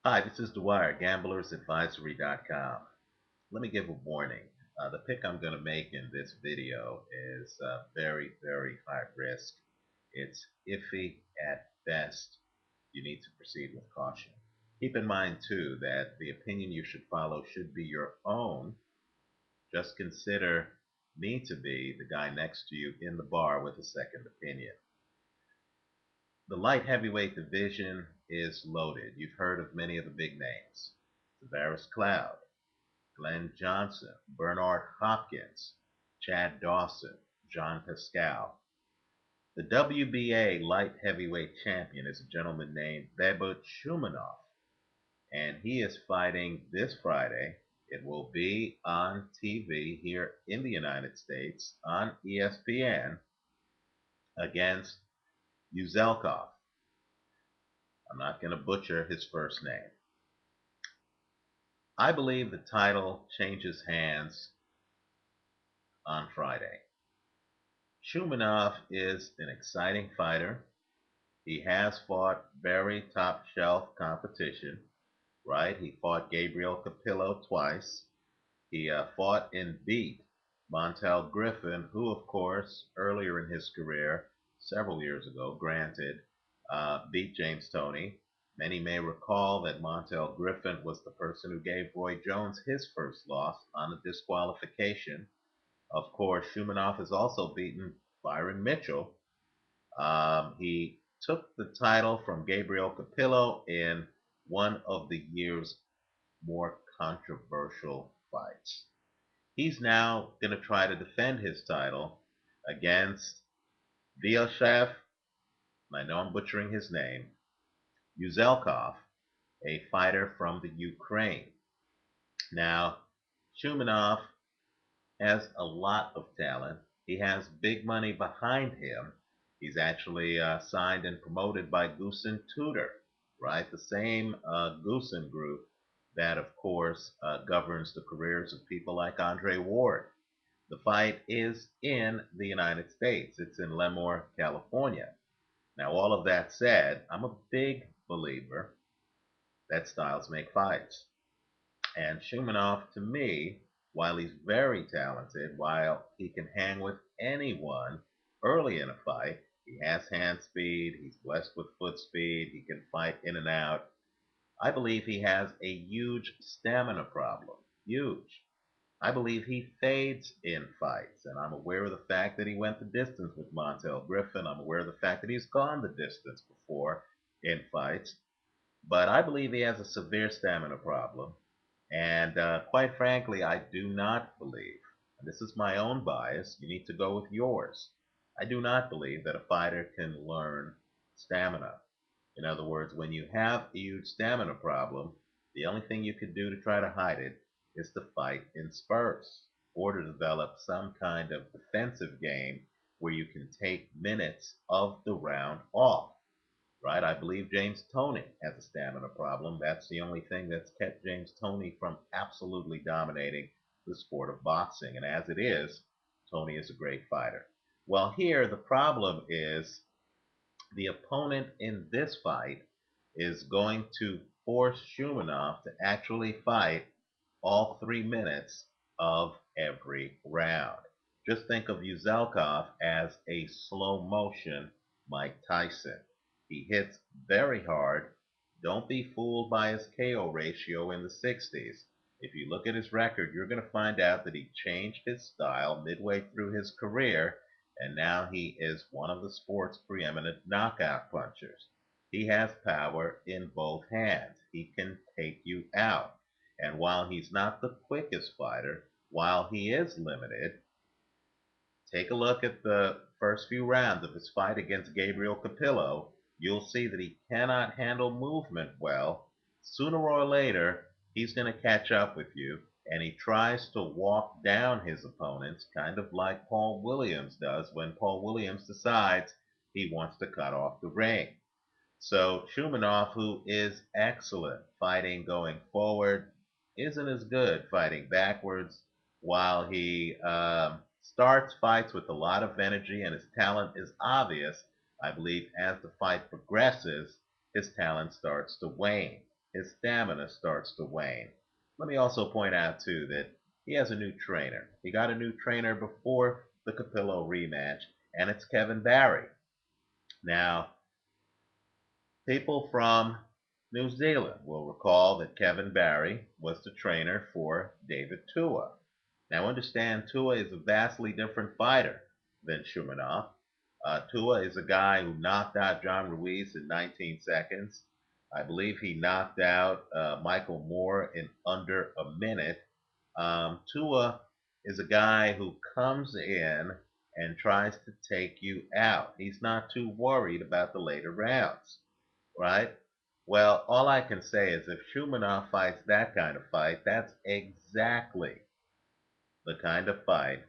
Hi, this is Dwyer, gamblersadvisory.com. Let me give a warning. The pick I'm going to make in this video is very, very high risk. It's iffy at best. You need to proceed with caution. Keep in mind, too, that the opinion you should follow should be your own. Just consider me to be the guy next to you in the bar with a second opinion. The light heavyweight division is loaded. You've heard of many of the big names. Tavares Cloud, Glenn Johnson, Bernard Hopkins, Chad Dawson, John Pascal. The WBA light heavyweight champion is a gentleman named Beibut Shumenov, and he is fighting this Friday. It will be on TV here in the United States on ESPN against Uzelkov. I'm not going to butcher his first name. I believe the title changes hands on Friday. Shumenov is an exciting fighter. He has fought very top shelf competition, right? He fought Gabriel Capillo twice. He fought and beat Montel Griffin, who, of course, earlier in his career, several years ago, granted, beat James Toney. Many may recall that Montel Griffin was the person who gave Roy Jones his first loss on a disqualification. Of course, Shumenov has also beaten Byron Mitchell. He took the title from Gabriel Capillo in one of the year's more controversial fights. He's now going to try to defend his title against Vyacheslav, I know I'm butchering his name, Uzelkov, a fighter from the Ukraine. Now, Shumenov has a lot of talent. He has big money behind him. He's actually signed and promoted by Goosen Tudor, right? The same Goosen group that, of course, governs the careers of people like Andre Ward. The fight is in the United States. It's in Lemoore, California. Now, all of that said, I'm a big believer that styles make fights. And Shumenov, to me, while he's very talented, while he can hang with anyone early in a fight, he has hand speed, he's blessed with foot speed, he can fight in and out. I believe he has a huge stamina problem. Huge. I believe he fades in fights, and I'm aware of the fact that he went the distance with Montel Griffin. I'm aware of the fact that he's gone the distance before in fights, but I believe he has a severe stamina problem. And quite frankly, I do not believe, and this is my own bias, you need to go with yours. I do not believe that a fighter can learn stamina. In other words, when you have a huge stamina problem, the only thing you can do to try to hide it is to fight in spurts or to develop some kind of defensive game where you can take minutes of the round off, right? I believe James Toney has a stamina problem. That's the only thing that's kept James Toney from absolutely dominating the sport of boxing. And as it is, Toney is a great fighter. Well, here the problem is the opponent in this fight is going to force Shumenov to actually fight all 3 minutes of every round. Just think of Uzelkov as a slow motion Mike Tyson. He hits very hard. Don't be fooled by his KO ratio in the 60s. If you look at his record, you're going to find out that he changed his style midway through his career, and now he is one of the sport's preeminent knockout punchers. He has power in both hands. He can take you out. And while he's not the quickest fighter, while he is limited, take a look at the first few rounds of his fight against Gabriel Capillo. You'll see that he cannot handle movement well. Sooner or later, he's going to catch up with you, and he tries to walk down his opponents, kind of like Paul Williams does when Paul Williams decides he wants to cut off the ring. So Shumenov, who is excellent fighting going forward, isn't as good fighting backwards. While he starts fights with a lot of energy and his talent is obvious, I believe as the fight progresses, his talent starts to wane. his stamina starts to wane. Let me also point out, too, that he has a new trainer. He got a new trainer before the Capillo rematch, and it's Kevin Barry. Now, people from New Zealand will recall that Kevin Barry was the trainer for David Tua. Now, understand, Tua is a vastly different fighter than Shumenov. Tua is a guy who knocked out John Ruiz in 19 seconds. I believe he knocked out Michael Moore in under a minute. Tua is a guy who comes in and tries to take you out. He's not too worried about the later rounds, right? Well, all I can say is if Shumenov fights that kind of fight, that's exactly the kind of fight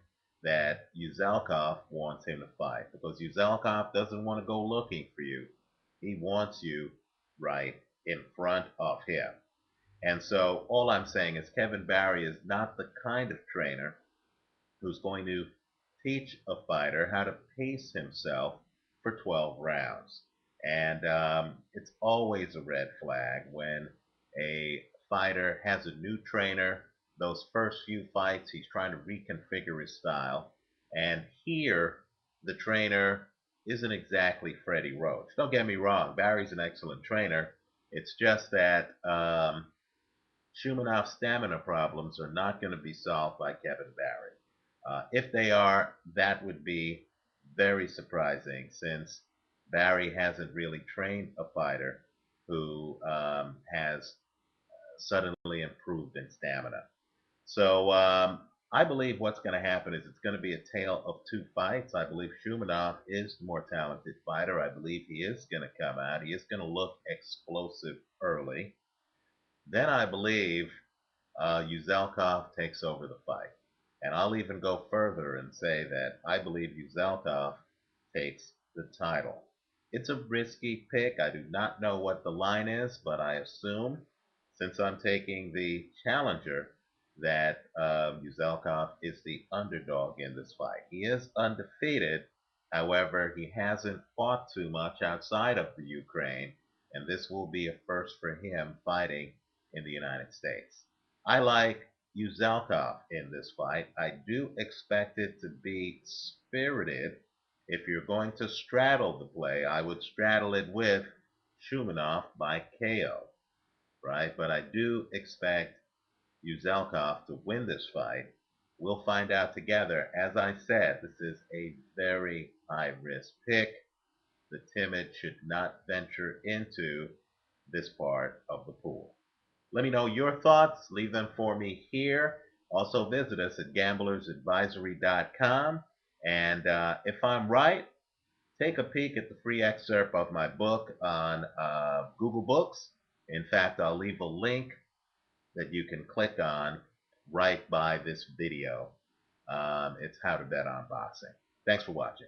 that Uzelkov wants him to fight, because Uzelkov doesn't want to go looking for you. He wants you right in front of him. And so all I'm saying is Kevin Barry is not the kind of trainer who's going to teach a fighter how to pace himself for 12 rounds. And it's always a red flag when a fighter has a new trainer. Those first few fights, he's trying to reconfigure his style. And here, the trainer isn't exactly Freddie Roach. Don't get me wrong, Barry's an excellent trainer. It's just that Shumenov's stamina problems are not going to be solved by Kevin Barry. If they are, that would be very surprising, since Barry hasn't really trained a fighter who has suddenly improved in stamina. So I believe what's going to happen is it's going to be a tale of two fights. I believe Shumenov is the more talented fighter. I believe he is going to come out. He is going to look explosive early. Then I believe Uzelkov takes over the fight. And I'll even go further and say that I believe Uzelkov takes the title. It's a risky pick. I do not know what the line is, but I assume, since I'm taking the challenger, that Uzelkov is the underdog in this fight. He is undefeated. However, he hasn't fought too much outside of the Ukraine, and this will be a first for him fighting in the United States. I like Uzelkov in this fight. I do expect it to be spirited. If you're going to straddle the play, I would straddle it with Shumenov by KO, right? But I do expect Uzelkov to win this fight. We'll find out together. As I said, this is a very high-risk pick. The timid should not venture into this part of the pool. Let me know your thoughts. Leave them for me here. Also visit us at gamblersadvisory.com. And if I'm right, take a peek at the free excerpt of my book on Google Books. In fact, I'll leave a link that you can click on right by this video. It's How to Bet on Boxing. Thanks for watching.